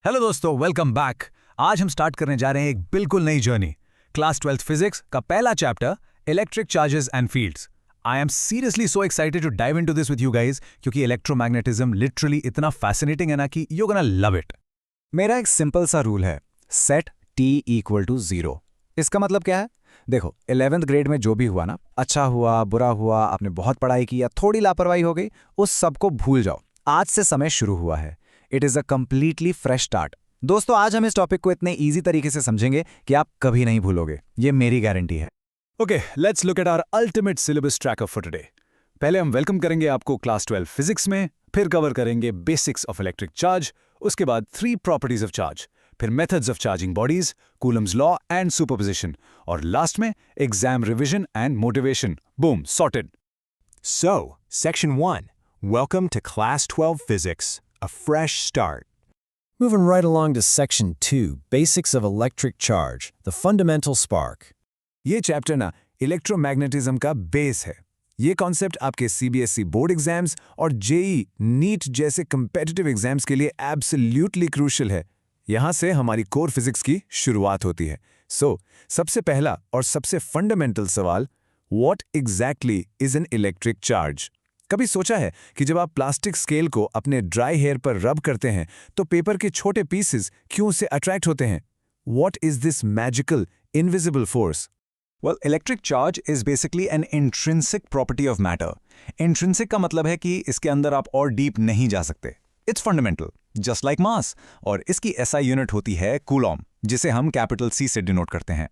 Hello दोस्तों, welcome back. आज हम स्टार्ट करने जा रहे हैं एक बिल्कुल नई जर्नी। क्लास 12th फिजिक्स का पहला chapter, electric charges and fields. I am seriously so excited to dive into this with you guys, क्योंकि इलेक्ट्रोमैग्नेटिज्म लिटरली इतना फैसिनेटिंग है ना कि यू गोना लव इट। मेरा एक सिंपल सा रूल है, सेट T इक्वल टू 0। इसका मतलब क्या है? देखो, 11th ग्रेड में जो भी हुआ ना, अच्छा हुआ, बुरा हुआ, आपने बहुत पढ़ाई की या थोड़ी लापरवाही हो गई, उस सबको भूल जाओ। आज से समय शुरू हुआ है। It is a completely fresh start. दोस्तों, आज हम इस टॉपिक को इतने ईजी तरीके से समझेंगे कि आप कभी नहीं भूलोगे। ये मेरी गारंटी है। Okay, let's look at our ultimate syllabus tracker for today. पहले हम वेलकम करेंगे आपको क्लास 12 फिजिक्स में, फिर कवर करेंगे बेसिक्स ऑफ इलेक्ट्रिक चार्ज, उसके बाद 3 प्रॉपर्टीज ऑफ चार्ज, फिर methods of charging bodies, Coulomb's law and superposition, और लास्ट में exam revision and motivation. Boom, sorted. So, Section 1. Welcome to Class 12 Physics, a fresh start. Moving right along to Section 2, Basics of Electric Charge, the Fundamental Spark. ये chapter ना electromagnetism का base है। ये concept आपके CBSE board exams और JEE NEET जैसे competitive exams के लिए एब्सोल्युटली क्रूशियल है। यहाँ से हमारी कोर फिजिक्स की शुरुआत होती है। सबसे पहला और सबसे फंडामेंटल सवाल, what exactly is an electric charge? कभी सोचा है कि जब आप प्लास्टिक स्केल को अपने ड्राई हेयर पर रब करते हैं तो पेपर के छोटे पीसेस क्यों उससे अट्रैक्ट होते हैं? What is this magical invisible force? Well, electric charge is basically an intrinsic property of matter. Intrinsic का मतलब है कि इसके अंदर आप और डीप नहीं जा सकते। It's fundamental, just like mass. और इसकी SI यूनिट होती है कूलॉम, जिसे हम कैपिटल C से डिनोट करते हैं।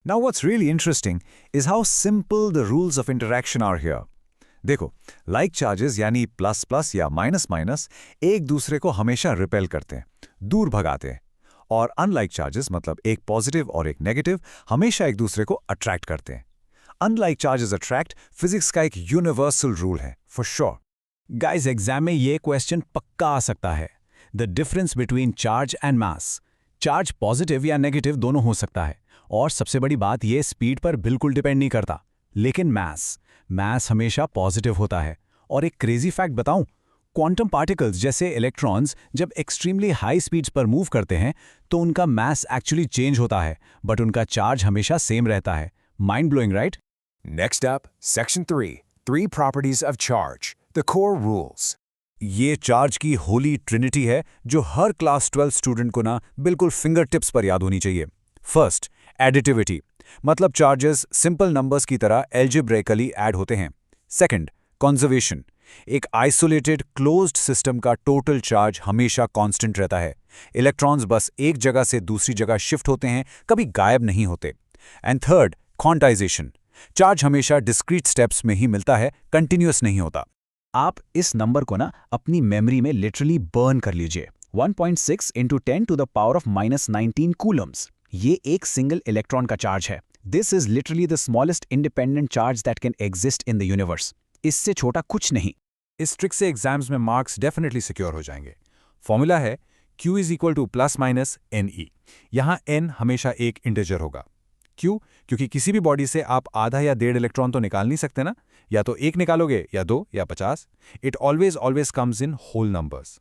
Now what's really interesting is how simple the rules of interaction are here. देखो, like charges यानी प्लस प्लस या माइनस माइनस एक दूसरे को हमेशा रिपेल करते हैं, दूर भगाते हैं, और अनलाइक चार्जेस मतलब एक पॉजिटिव और एक नेगेटिव हमेशा एक दूसरे को अट्रैक्ट करते हैं। अनलाइक चार्जेस अट्रैक्ट फिजिक्स का एक यूनिवर्सल रूल है, फॉर श्योर। गाइस, एग्जाम में ये क्वेश्चन पक्का आ सकता है, the difference between charge and mass. Charge positive या नेगेटिव दोनों हो सकता है, और सबसे बड़ी बात, ये स्पीड पर बिल्कुल डिपेंड नहीं करता। लेकिन मास हमेशा पॉजिटिव होता है। और एक क्रेजी फैक्ट बताऊं, क्वांटम पार्टिकल्स जैसे इलेक्ट्रॉन्स जब एक्सट्रीमली हाई स्पीड्स पर मूव करते हैं तो उनका मास एक्चुअली चेंज होता है, बट उनका चार्ज हमेशा सेम रहता है। Mind blowing, right? Next up, Section 3. 3 properties of charge, the core rules. ये चार्ज की होली ट्रिनिटी है जो हर क्लास 12 स्टूडेंट को ना बिल्कुल फिंगर टिप्स पर याद होनी चाहिए। फर्स्ट, एडिटिविटी, मतलब चार्जेस सिंपल नंबर्स की तरह एल्जेब्रेकली ऐड होते हैं। सेकंड, कंजर्वेशन, एक आइसोलेटेड क्लोज्ड सिस्टम का टोटल चार्ज हमेशा कांस्टेंट रहता है। इलेक्ट्रॉन्स बस एक जगह से दूसरी जगह शिफ्ट होते हैं, कभी गायब नहीं होते। एंड थर्ड, क्वांटाइजेशन, चार्ज हमेशा डिस्क्रीट स्टेप्स में ही मिलता है, कंटिन्यूअस नहीं होता। आप इस नंबर को ना अपनी मेमोरी में लिटरली बर्न कर लीजिए। 1.6 × 10⁻⁻19 कूलम्स, ये एक सिंगल इलेक्ट्रॉन का चार्ज है। This is literally the smallest independent charge that can exist in the universe. इससे छोटा कुछ नहीं। इस ट्रिक से एग्जाम्स में मार्क्स डेफिनेटली सिक्योर हो जाएंगे। फॉर्मूला है Q is equal two plus minus NE। यहाँ N हमेशा एक इंटीजर होगा। क्यों? क्योंकि किसी भी बॉडी से आप आधा या 1.5 इलेक्ट्रॉन तो निकाल नहीं सकते ना, या तो 1 निकालोगे या 2 या 50। It always comes in whole numbers.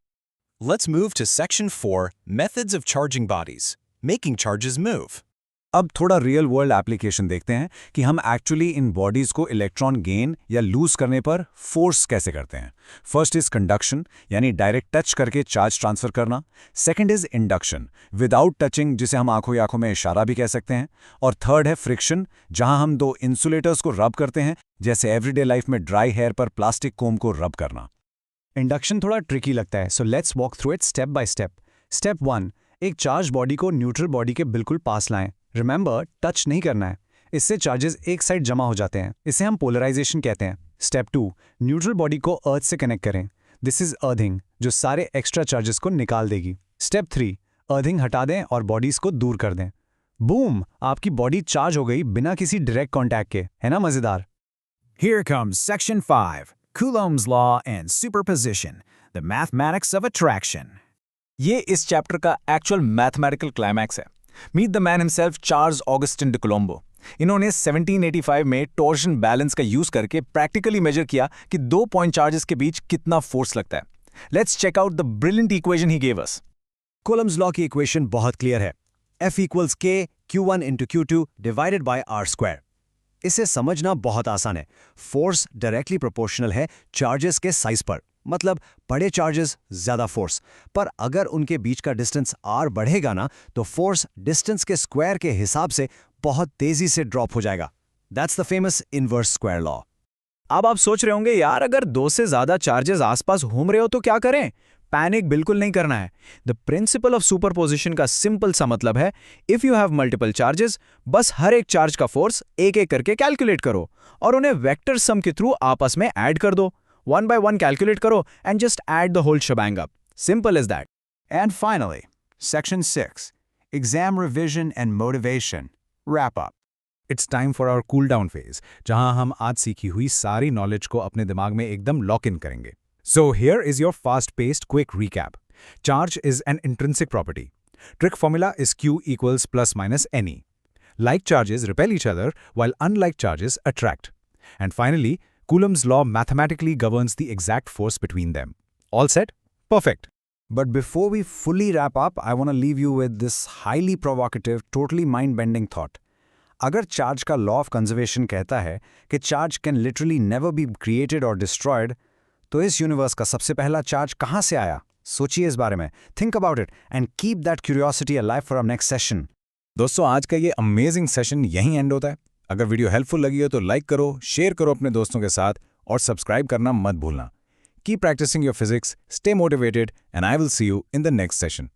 Let's move to Section 4, Methods of Charging Bodies, Making Charges Move. अब थोड़ा रियल वर्ल्ड एप्लीकेशन देखते हैं कि हम एक्चुअली इन बॉडीज को इलेक्ट्रॉन गेन या लूज करने पर फोर्स कैसे करते हैं। फर्स्ट इज कंडक्शन, यानी डायरेक्ट टच करके चार्ज ट्रांसफर करना। Second is induction, without touching, जिसे हम आंखों या आंखों में इशारा भी कह सकते हैं। और थर्ड है फ्रिक्शन, जहां हम 2 इंसुलेटर्स को रब करते हैं, जैसे एवरीडे लाइफ में ड्राई हेयर पर प्लास्टिक कोम को रब करना। इंडक्शन थोड़ा ट्रिकी लगता है, so let's walk through it step by step. Step 1, एक चार्ज बॉडी को न्यूट्रल बॉडी के बिल्कुल पास लाएं। रिमेंबर, टच नहीं करना है, इससे चार्जेस एक साइड जमा हो जाते हैं। इसे हम पोलराइजेशन कहते हैं। स्टेप 2, न्यूट्रल बॉडी को अर्थ से कनेक्ट करें। दिस इज अर्थिंग, जो सारे एक्स्ट्रा चार्जेस को निकाल देगी। स्टेप 3, अर्थिंग हटा दें और बॉडीज को दूर कर दें। बूम, आपकी बॉडी चार्ज हो गई बिना किसी डायरेक्ट कॉन्टैक्ट के। है ना मजेदार? Here comes Section 5, Coulomb's Law and Superposition, the Mathematics of Attraction. ये इस चैप्टर का एक्चुअल मैथमेटिकल क्लाइमैक्स है। Meet the man himself, Charles Augustin de Coulomb. इन्होंने 1785 में टॉर्शन बैलेंस का यूज करके प्रैक्टिकली मेजर किया कि 2 पॉइंट चार्जेस के बीच कितना फोर्स लगता है। Let's check out the brilliant equation he gave us. Coulomb's law की इक्वेशन बहुत क्लियर है। F equals K Q1 into Q2 divided by R square। इसे समझना बहुत आसान है। फोर्स डायरेक्टली प्रोपोर्शनल है चार्जेस के साइज पर, मतलब बड़े चार्जेस ज्यादा फोर्स, पर अगर उनके बीच का डिस्टेंस r बढ़ेगा ना तो फोर्स डिस्टेंस के स्क्वायर के हिसाब से बहुत तेजी से ड्रॉप हो जाएगा। That's the famous inverse square law. अब आप सोच रहे होंगे यार अगर दो से ज्यादा चार्जेस आसपास घूम रहे हो तो क्या करें? पैनिक बिल्कुल नहीं करना है। द प्रिंसिपल ऑफ सुपरपोजिशन का सिंपल सा मतलब है, if you have multiple charges, बस हर एक चार्ज का फोर्स एक एक करके कैलकुलेट करो और उन्हें वेक्टर सम के थ्रू आपस में ऐड कर दो। 1 by 1 कैलकुलेट करो and just add the whole shebang up. Simple is that. And finally, Section 6, Exam Revision and Motivation. Wrap up. It's time for our cool down phase, जहां हम आज सीखी हुई सारी नॉलेज को अपने दिमाग में एकदम लॉक इन करेंगे। So here is your fast paced quick recap. Charge is an intrinsic property. Trick formula is Q equals plus minus NE. Like charges repel each other while unlike charges attract. And finally, Coulomb's law mathematically governs the exact force between them. All set? Perfect. But before we fully wrap up, I want to leave you with this highly provocative, totally mind-bending thought. अगर charge का law of conservation कहता है कि charge can literally never be created और destroyed, तो इस universe का सबसे पहला चार्ज कहाँ से आया? सोचिए इस बारे में, think about it and keep that curiosity alive for our next session. दोस्तों, आज का ये अमेजिंग सेशन यहीं एंड होता है। अगर वीडियो हेल्पफुल लगी हो तो लाइक करो, शेयर करो अपने दोस्तों के साथ और सब्सक्राइब करना मत भूलना। Keep practising your physics, stay motivated and I will see you in the next session.